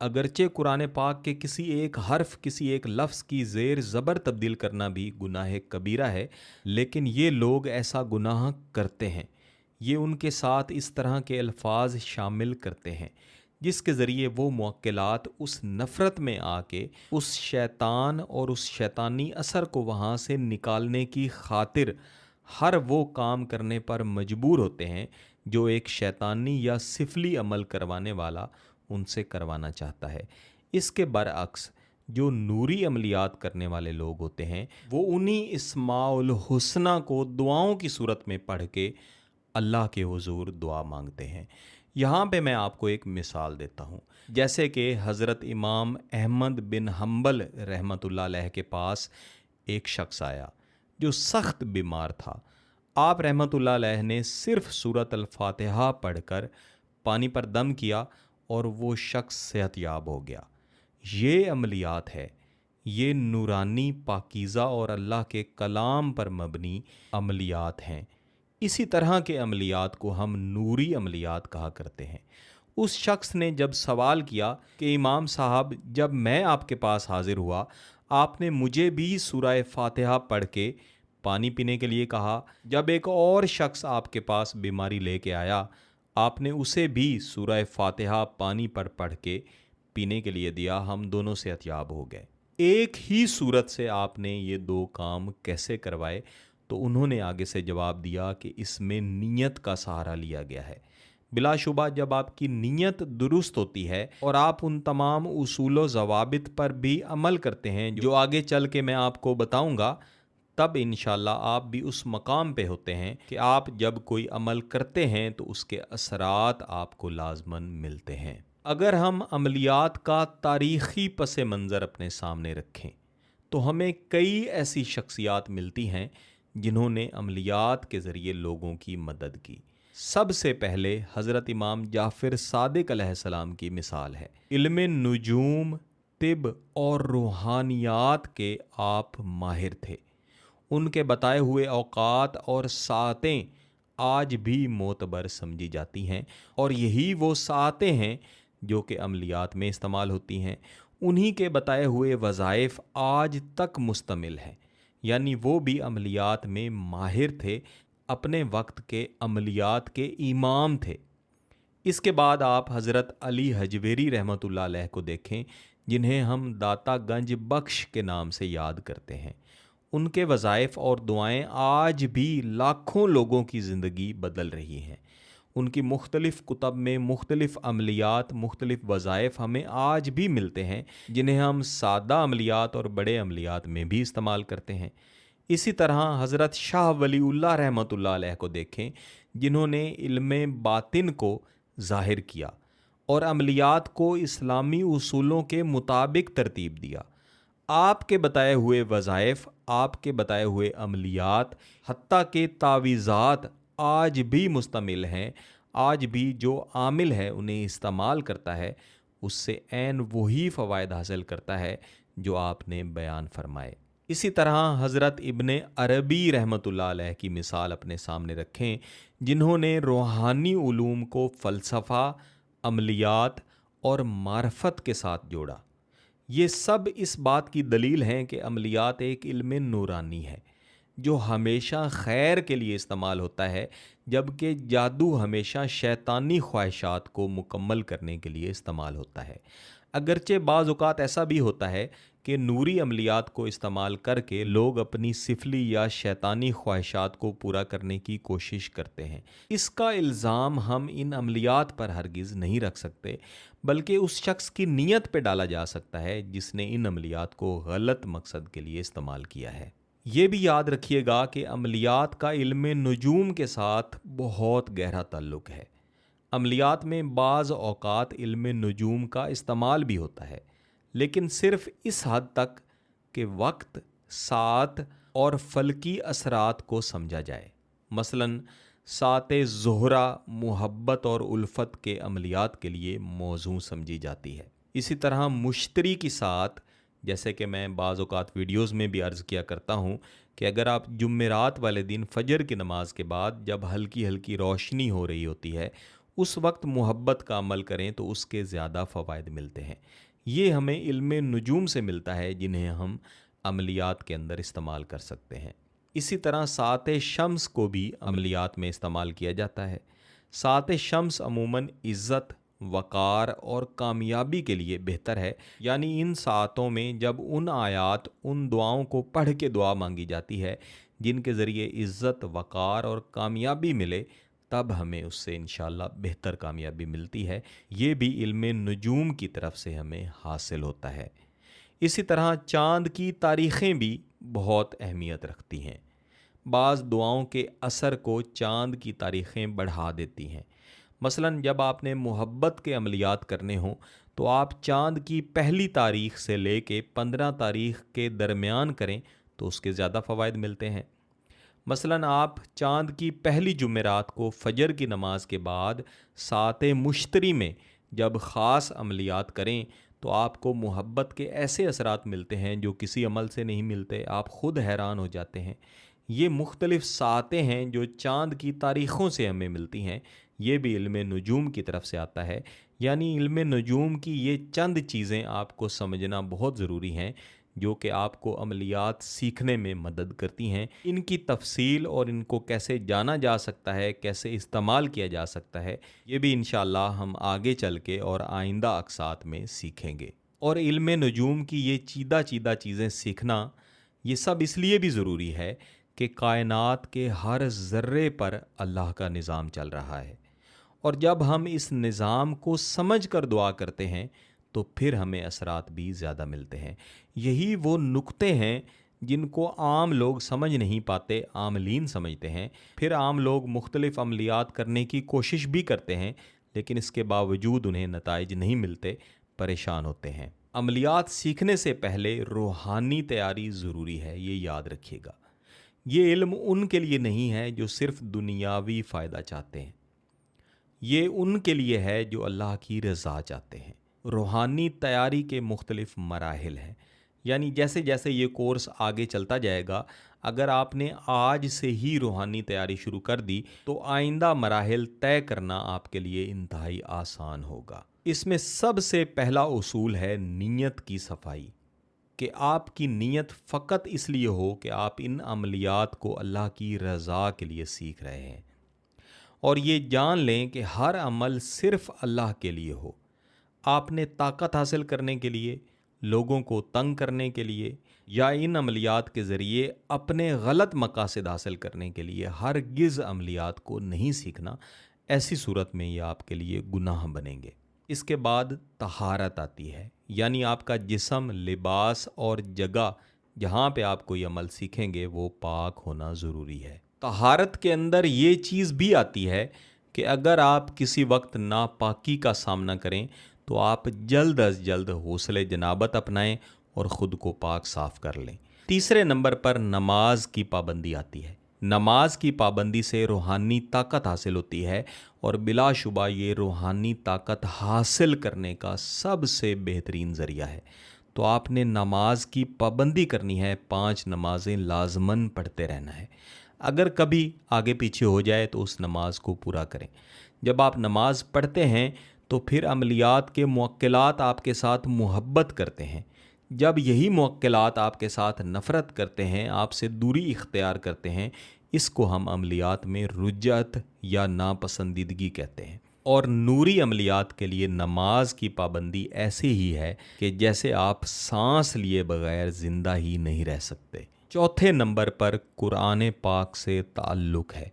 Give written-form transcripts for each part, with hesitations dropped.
اگرچہ قرآن پاک کے کسی ایک حرف، کسی ایک لفظ کی زیر زبر تبدیل کرنا بھی گناہ کبیرہ ہے، لیکن یہ لوگ ایسا گناہ کرتے ہیں۔ یہ ان کے ساتھ اس طرح کے الفاظ شامل کرتے ہیں جس کے ذریعے وہ موکلات اس نفرت میں آ کے اس شیطان اور اس شیطانی اثر کو وہاں سے نکالنے کی خاطر ہر وہ کام کرنے پر مجبور ہوتے ہیں جو ایک شیطانی یا سفلی عمل کروانے والا ان سے کروانا چاہتا ہے۔ اس کے برعکس جو نوری عملیات کرنے والے لوگ ہوتے ہیں وہ انہی اسماء الحسنہ کو دعاؤں کی صورت میں پڑھ کے اللہ کے حضور دعا مانگتے ہیں۔ یہاں پہ میں آپ کو ایک مثال دیتا ہوں، جیسے کہ حضرت امام احمد بن حنبل رحمۃ اللہ علیہ کے پاس ایک شخص آیا جو سخت بیمار تھا۔ آپ رحمۃ اللہ علیہ نے صرف سورۃ الفاتحہ پڑھ کر پانی پر دم کیا اور وہ شخص صحت یاب ہو گیا۔ یہ عملیات ہے، یہ نورانی، پاکیزہ اور اللہ کے کلام پر مبنی عملیات ہیں۔ اسی طرح کے عملیات کو ہم نوری عملیات کہا کرتے ہیں۔ اس شخص نے جب سوال کیا کہ امام صاحب، جب میں آپ کے پاس حاضر ہوا آپ نے مجھے بھی سورہ فاتحہ پڑھ کے پانی پینے کے لیے کہا، جب ایک اور شخص آپ کے پاس بیماری لے کے آیا آپ نے اسے بھی سورہ فاتحہ پانی پر پڑھ کے پینے کے لیے دیا، ہم دونوں صحت یاب ہو گئے۔ ایک ہی صورت سے آپ نے یہ دو کام کیسے کروائے؟ تو انہوں نے آگے سے جواب دیا کہ اس میں نیت کا سہارا لیا گیا ہے۔ بلا شبہ جب آپ کی نیت درست ہوتی ہے اور آپ ان تمام اصول و ضوابط پر بھی عمل کرتے ہیں جو آگے چل کے میں آپ کو بتاؤں گا، تب انشاءاللہ آپ بھی اس مقام پہ ہوتے ہیں کہ آپ جب کوئی عمل کرتے ہیں تو اس کے اثرات آپ کو لازماً ملتے ہیں۔ اگر ہم عملیات کا تاریخی پس منظر اپنے سامنے رکھیں تو ہمیں کئی ایسی شخصیات ملتی ہیں جنہوں نے عملیات کے ذریعے لوگوں کی مدد کی۔ سب سے پہلے حضرت امام جعفر صادق علیہ السلام کی مثال ہے۔ علم نجوم، طب اور روحانیات کے آپ ماہر تھے۔ ان کے بتائے ہوئے اوقات اور ساعتیں آج بھی معتبر سمجھی جاتی ہیں، اور یہی وہ ساعتیں ہیں جو کہ عملیات میں استعمال ہوتی ہیں۔ انہی کے بتائے ہوئے وظائف آج تک مستمل ہیں، یعنی وہ بھی عملیات میں ماہر تھے، اپنے وقت کے عملیات کے امام تھے۔ اس کے بعد آپ حضرت علی حجویری رحمۃ اللہ علیہ کو دیکھیں، جنہیں ہم داتا گنج بخش کے نام سے یاد کرتے ہیں۔ ان کے وظائف اور دعائیں آج بھی لاکھوں لوگوں کی زندگی بدل رہی ہیں۔ ان کی مختلف کتب میں مختلف عملیات، مختلف وظائف ہمیں آج بھی ملتے ہیں، جنہیں ہم سادہ عملیات اور بڑے عملیات میں بھی استعمال کرتے ہیں۔ اسی طرح حضرت شاہ ولی اللہ رحمۃ اللہ علیہ کو دیکھیں، جنہوں نے علم باطن کو ظاہر کیا اور عملیات کو اسلامی اصولوں کے مطابق ترتیب دیا۔ آپ کے بتائے ہوئے وظائف، آپ کے بتائے ہوئے عملیات، حتیٰ کہ تعویذات آج بھی مستمل ہیں۔ آج بھی جو عامل ہے انہیں استعمال کرتا ہے، اس سے عین وہی فوائد حاصل کرتا ہے جو آپ نے بیان فرمائے۔ اسی طرح حضرت ابن عربی رحمۃ اللہ علیہ کی مثال اپنے سامنے رکھیں، جنہوں نے روحانی علوم کو فلسفہ، عملیات اور معرفت کے ساتھ جوڑا۔ یہ سب اس بات کی دلیل ہیں کہ عملیات ایک علم نورانی ہے جو ہمیشہ خیر کے لیے استعمال ہوتا ہے، جبکہ جادو ہمیشہ شیطانی خواہشات کو مکمل کرنے کے لیے استعمال ہوتا ہے۔ اگرچہ بعض اوقات ایسا بھی ہوتا ہے کہ نوری عملیات کو استعمال کر کے لوگ اپنی سفلی یا شیطانی خواہشات کو پورا کرنے کی کوشش کرتے ہیں۔ اس کا الزام ہم ان عملیات پر ہرگز نہیں رکھ سکتے، بلکہ اس شخص کی نیت پہ ڈالا جا سکتا ہے جس نے ان عملیات کو غلط مقصد کے لیے استعمال کیا ہے۔ یہ بھی یاد رکھیے گا کہ عملیات کا علم نجوم کے ساتھ بہت گہرا تعلق ہے۔ عملیات میں بعض اوقات علم نجوم کا استعمال بھی ہوتا ہے، لیکن صرف اس حد تک کہ وقت، ساعت اور فلکی اثرات کو سمجھا جائے۔ مثلاً ساعت زہرہ محبت اور الفت کے عملیات کے لیے موزوں سمجھی جاتی ہے۔ اسی طرح مشتری کی ساعت، جیسے کہ میں بعض اوقات ویڈیوز میں بھی عرض کیا کرتا ہوں کہ اگر آپ جمعرات والے دن فجر کی نماز کے بعد جب ہلکی ہلکی روشنی ہو رہی ہوتی ہے، اس وقت محبت کا عمل کریں تو اس کے زیادہ فوائد ملتے ہیں۔ یہ ہمیں علم نجوم سے ملتا ہے جنہیں ہم عملیات کے اندر استعمال کر سکتے ہیں۔ اسی طرح ساعت شمس کو بھی عملیات میں استعمال کیا جاتا ہے۔ ساعت شمس عموماً عزت، وقار اور کامیابی کے لیے بہتر ہے، یعنی ان ساعتوں میں جب ان آیات، ان دعاؤں کو پڑھ کے دعا مانگی جاتی ہے جن کے ذریعے عزت، وقار اور کامیابی ملے، تب ہمیں اس سے انشاءاللہ بہتر کامیابی ملتی ہے۔ یہ بھی علم نجوم کی طرف سے ہمیں حاصل ہوتا ہے۔ اسی طرح چاند کی تاریخیں بھی بہت اہمیت رکھتی ہیں۔ بعض دعاؤں کے اثر کو چاند کی تاریخیں بڑھا دیتی ہیں۔ مثلاً جب آپ نے محبت کے عملیات کرنے ہوں تو آپ چاند کی پہلی تاریخ سے لے کے 15 تاریخ کے درمیان کریں تو اس کے زیادہ فوائد ملتے ہیں۔ مثلاً آپ چاند کی پہلی جمعرات کو فجر کی نماز کے بعد ساعت مشتری میں جب خاص عملیات کریں تو آپ کو محبت کے ایسے اثرات ملتے ہیں جو کسی عمل سے نہیں ملتے، آپ خود حیران ہو جاتے ہیں۔ یہ مختلف ساعتیں ہیں جو چاند کی تاریخوں سے ہمیں ملتی ہیں۔ یہ بھی علم نجوم کی طرف سے آتا ہے، یعنی علم نجوم کی یہ چند چیزیں آپ کو سمجھنا بہت ضروری ہیں جو کہ آپ کو عملیات سیکھنے میں مدد کرتی ہیں۔ ان کی تفصیل اور ان کو کیسے جانا جا سکتا ہے، کیسے استعمال کیا جا سکتا ہے، یہ بھی انشاءاللہ ہم آگے چل کے اور آئندہ اقساط میں سیکھیں گے۔ اور علم نجوم کی یہ چیدہ چیزیں سیکھنا یہ سب اس لیے بھی ضروری ہے کہ کائنات کے ہر ذرے پر اللہ کا نظام چل رہا ہے، اور جب ہم اس نظام کو سمجھ کر دعا کرتے ہیں تو پھر ہمیں اثرات بھی زیادہ ملتے ہیں۔ یہی وہ نکتے ہیں جن کو عام لوگ سمجھ نہیں پاتے، عاملین سمجھتے ہیں۔ پھر عام لوگ مختلف عملیات کرنے کی کوشش بھی کرتے ہیں لیکن اس کے باوجود انہیں نتائج نہیں ملتے، پریشان ہوتے ہیں۔ عملیات سیکھنے سے پہلے روحانی تیاری ضروری ہے، یہ یاد رکھیے گا۔ یہ علم ان کے لیے نہیں ہے جو صرف دنیاوی فائدہ چاہتے ہیں، یہ ان کے لیے ہے جو اللہ کی رضا چاہتے ہیں۔ روحانی تیاری کے مختلف مراحل ہیں، یعنی جیسے جیسے یہ کورس آگے چلتا جائے گا، اگر آپ نے آج سے ہی روحانی تیاری شروع کر دی تو آئندہ مراحل طے کرنا آپ کے لیے انتہائی آسان ہوگا۔ اس میں سب سے پہلا اصول ہے نیت کی صفائی، کہ آپ کی نیت فقط اس لیے ہو کہ آپ ان عملیات کو اللہ کی رضا کے لیے سیکھ رہے ہیں، اور یہ جان لیں کہ ہر عمل صرف اللہ کے لیے ہو۔ آپ نے طاقت حاصل کرنے کے لیے، لوگوں کو تنگ کرنے کے لیے یا ان عملیات کے ذریعے اپنے غلط مقاصد حاصل کرنے کے لیے ہرگز عملیات کو نہیں سیکھنا۔ ایسی صورت میں یہ آپ کے لیے گناہ بنیں گے۔ اس کے بعد طہارت آتی ہے، یعنی آپ کا جسم، لباس اور جگہ جہاں پہ آپ کوئی عمل سیکھیں گے وہ پاک ہونا ضروری ہے۔ طہارت کے اندر یہ چیز بھی آتی ہے کہ اگر آپ کسی وقت ناپاکی کا سامنا کریں تو آپ جلد از جلد غسل جنابت اپنائیں اور خود کو پاک صاف کر لیں۔ تیسرے نمبر پر نماز کی پابندی آتی ہے۔ نماز کی پابندی سے روحانی طاقت حاصل ہوتی ہے، اور بلا شبہ یہ روحانی طاقت حاصل کرنے کا سب سے بہترین ذریعہ ہے۔ تو آپ نے نماز کی پابندی کرنی ہے، 5 نمازیں لازماً پڑھتے رہنا ہے۔ اگر کبھی آگے پیچھے ہو جائے تو اس نماز کو پورا کریں۔ جب آپ نماز پڑھتے ہیں تو پھر عملیات کے موکلات آپ کے ساتھ محبت کرتے ہیں۔ جب یہی موکلات آپ کے ساتھ نفرت کرتے ہیں، آپ سے دوری اختیار کرتے ہیں، اس کو ہم عملیات میں رجعت یا ناپسندیدگی کہتے ہیں۔ اور نوری عملیات کے لیے نماز کی پابندی ایسی ہی ہے کہ جیسے آپ سانس لیے بغیر زندہ ہی نہیں رہ سکتے۔ چوتھے نمبر پر قرآن پاک سے تعلق ہے۔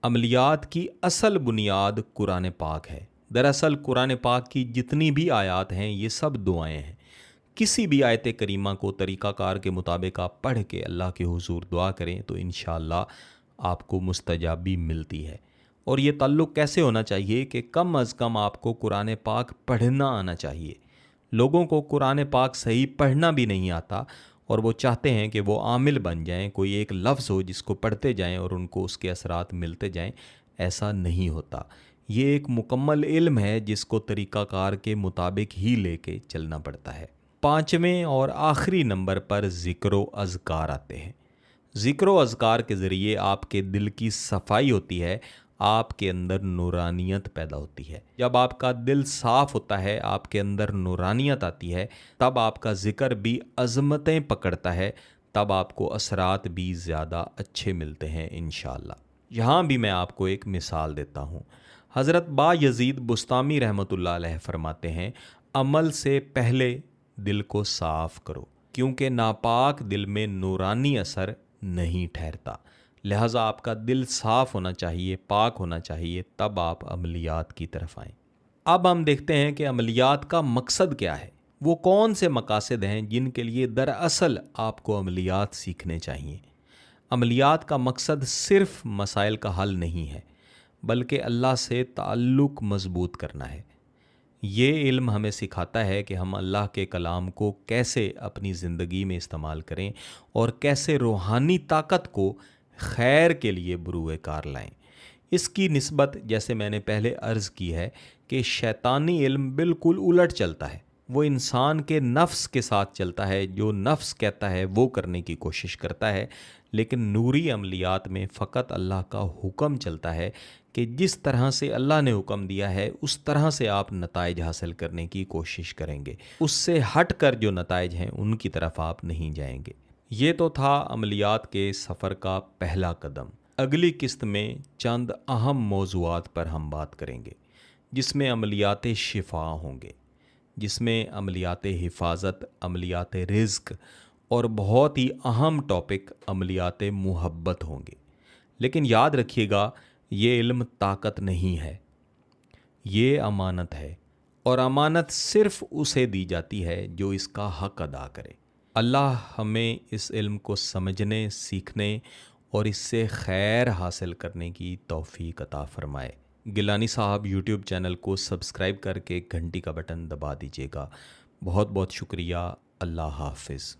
عملیات کی اصل بنیاد قرآن پاک ہے۔ دراصل قرآن پاک کی جتنی بھی آیات ہیں یہ سب دعائیں ہیں۔ کسی بھی آیت کریمہ کو طریقہ کار کے مطابق آپ پڑھ کے اللہ کے حضور دعا کریں تو انشاءاللہ آپ کو مستجابی ملتی ہے۔ اور یہ تعلق کیسے ہونا چاہیے کہ کم از کم آپ کو قرآن پاک پڑھنا آنا چاہیے۔ لوگوں کو قرآن پاک صحیح پڑھنا بھی نہیں آتا اور وہ چاہتے ہیں کہ وہ عامل بن جائیں، کوئی ایک لفظ ہو جس کو پڑھتے جائیں اور ان کو اس کے اثرات ملتے جائیں۔ ایسا نہیں ہوتا۔ یہ ایک مکمل علم ہے جس کو طریقہ کار کے مطابق ہی لے کے چلنا پڑتا ہے۔ 5ویں اور آخری نمبر پر ذکر و اذکار آتے ہیں۔ ذکر و اذکار کے ذریعے آپ کے دل کی صفائی ہوتی ہے، آپ کے اندر نورانیت پیدا ہوتی ہے۔ جب آپ کا دل صاف ہوتا ہے، آپ کے اندر نورانیت آتی ہے، تب آپ کا ذکر بھی عظمتیں پکڑتا ہے، تب آپ کو اثرات بھی زیادہ اچھے ملتے ہیں انشاءاللہ۔ یہاں بھی میں آپ کو ایک مثال دیتا ہوں۔ حضرت با یزید بستامی رحمۃ اللہ علیہ فرماتے ہیں، عمل سے پہلے دل کو صاف کرو، کیونکہ ناپاک دل میں نورانی اثر نہیں ٹھہرتا۔ لہٰذا آپ کا دل صاف ہونا چاہیے، پاک ہونا چاہیے، تب آپ عملیات کی طرف آئیں۔ اب ہم دیکھتے ہیں کہ عملیات کا مقصد کیا ہے، وہ کون سے مقاصد ہیں جن کے لیے دراصل آپ کو عملیات سیکھنے چاہیے۔ عملیات کا مقصد صرف مسائل کا حل نہیں ہے، بلکہ اللہ سے تعلق مضبوط کرنا ہے۔ یہ علم ہمیں سکھاتا ہے کہ ہم اللہ کے کلام کو کیسے اپنی زندگی میں استعمال کریں اور کیسے روحانی طاقت کو خیر کے لیے بروئے کار لائیں۔ اس کی نسبت، جیسے میں نے پہلے عرض کی ہے، کہ شیطانی علم بالکل الٹ چلتا ہے۔ وہ انسان کے نفس کے ساتھ چلتا ہے، جو نفس کہتا ہے وہ کرنے کی کوشش کرتا ہے، لیکن نوری عملیات میں فقط اللہ کا حکم چلتا ہے کہ جس طرح سے اللہ نے حکم دیا ہے اس طرح سے آپ نتائج حاصل کرنے کی کوشش کریں گے۔ اس سے ہٹ کر جو نتائج ہیں ان کی طرف آپ نہیں جائیں گے۔ یہ تو تھا عملیات کے سفر کا پہلا قدم۔ اگلی قسط میں چند اہم موضوعات پر ہم بات کریں گے، جس میں عملیات شفا ہوں گے، جس میں عملیات حفاظت، عملیات رزق اور بہت ہی اہم ٹاپک عملیات محبت ہوں گے۔ لیکن یاد رکھیے گا، یہ علم طاقت نہیں ہے، یہ امانت ہے، اور امانت صرف اسے دی جاتی ہے جو اس کا حق ادا کرے۔ اللہ ہمیں اس علم کو سمجھنے، سیکھنے اور اس سے خیر حاصل کرنے کی توفیق عطا فرمائے۔ گیلانی صاحب یوٹیوب چینل کو سبسکرائب کر کے گھنٹی کا بٹن دبا دیجیے گا۔ بہت بہت شکریہ۔ اللہ حافظ۔